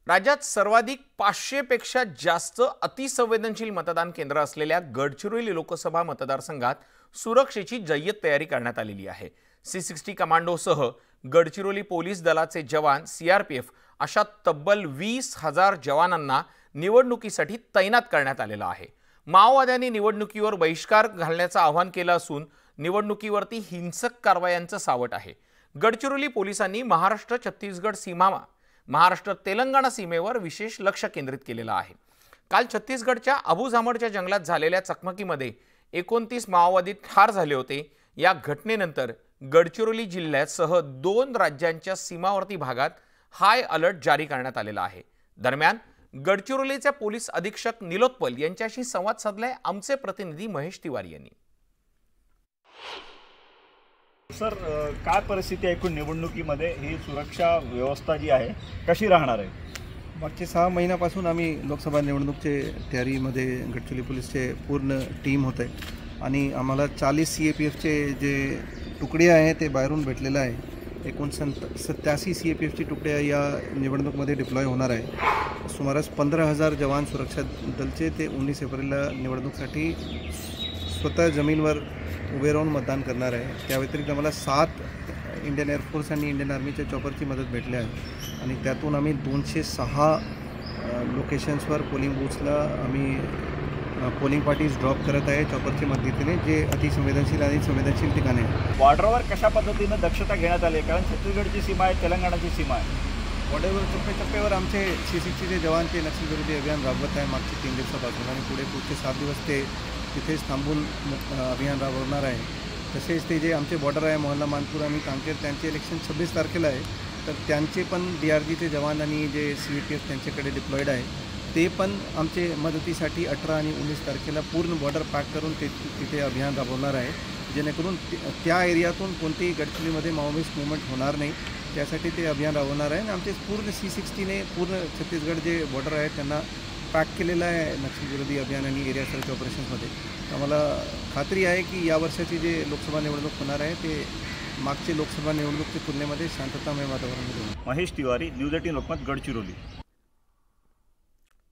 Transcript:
राज्यात सर्वाधिक 500 पेक्षा जास्त अतिसंवेदनशील मतदान केंद्र असलेल्या गडचिरोली लोकसभा मतदारसंघात सुरक्षेची जय्यत तयारी करण्यात आलेली आहे। C60 कमांडोसह गडचिरोली पोलीस दलाचे जवान, CRPF अशा तब्बल 20,000 जवानांना निवडणुकीसाठी तैनात करण्यात आलेला आहे। माओवाद्यांनी निवडणुकीवर बहिष्कार घालण्याचं आवाहन केलं असून निवडणुकीवरती हिंसक कारवायांचं सावट आहे। गडचिरोली पोलिसांनी महाराष्ट्र-छत्तीसगड सीमा महाराष्ट्र-तेलंगणा सीमेवर विशेष लक्ष केंद्रित केलेलं आहे। काल छत्तीसगडच्या अबुझामडच्या जंगलात झालेल्या चकमकीमध्ये 29 माओवादी ठार झाले होते। या घटनेनंतर गडचिरोली जिल्ह्यासह 2 राज्यांच्या सीमावर्ती भागात हाय अलर्ट जारी करण्यात आलेला आहे। दरम्यान गडचिरोलीचे पोलीस अधीक्षक निलोत्पल यांच्याशी संवाद साधलाय आमचे प्रतिनिधी महेश तिवारी यांनी। सर, काय परिस्थिती आहे एकूण निवडणुकीमध्ये? ही सुरक्षा व्यवस्था जी आहे कशी राहणार आहे? मागचे 6 महिन्यापासून आम्ही लोकसभा निवडणुकीचे तयारीमध्ये गडचिरोली पोलीसचे पूर्ण टीम होते आणि आम्हाला 40 CAPFचे जे तुकडे आहे ते बाहेरून भेटलेलं आहे। एकूण 87 CAPFची तुकड्या या निवडणुकीमध्ये डिप्लॉय होणार आहे। सुमारास 15,000 जवान सुरक्षा दलचे ते 19 एप्रिलला निवडणुकीसाठी स्वतः जमीनवर उभे राहून मतदान करणार आहे। त्या व्यतिरिक्त आम्हाला 7 इंडियन एअरफोर्स आणि इंडियन आर्मीच्या चॉपरची मदत भेटली आहे आणि त्यातून आम्ही 206 लोकेशन्सवर पोलिंग बूथ्सला आम्ही पोलिंग पार्टीज ड्रॉप करत आहे चॉपरच्या मदतीने, जे अतिसंवेदनशील आणि संवेदनशील ठिकाणे आहे। बॉर्डरवर कशा पद्धतीनं दक्षता घेण्यात आली आहे? कारण छत्तीसगडची सीमा आहे, तेलंगणाची सीमा आहे। बॉर्डरवर टप्प्याटप्प्यावर आमचे C60चे जवान ते नक्षलविरोधी अभियान राबवत आहे मागचे 3 दिवसापासून आणि पुढचे 7 दिवस ते तिथेच थांबून अभियान राबवणार आहे। तसेच ते जे आमचे बॉर्डर आहे मोहल्ला मानपूर आणि कांकेर, त्यांचे इलेक्शन 26 तारखेला आहे, तर त्यांचे पण DRGचे जवान आणि जे CAPF त्यांच्याकडे डिप्लॉईड आहे ते पण आमचे मदतीसाठी 18 आणि 19 तारखेला पूर्ण बॉर्डर पॅक करून तिथे अभियान राबवणार आहे, जेणेकरून त्या एरियातून कोणतीही गडचिरोलीमध्ये माओवादी मूवमेंट होणार नाही, त्यासाठी ते अभियान राबवणार आहे। आणि आमचे पूर्ण C60ने पूर्ण छत्तीसगड जे बॉर्डर आहे त्यांना पॅक केलेलं आहे नक्षलविरोधी अभियान आणि एरिया सर्च ऑपरेशन्समध्ये। आम्हाला खात्री आहे की या वर्षाची जे लोकसभा निवडणूक होणार आहे ते मागचे लोकसभा निवडणुकीच्या तुलनेमध्ये शांततामय वातावरण होईल। महेश तिवारी, न्यूज 18 लोकमत, गडचिरोली।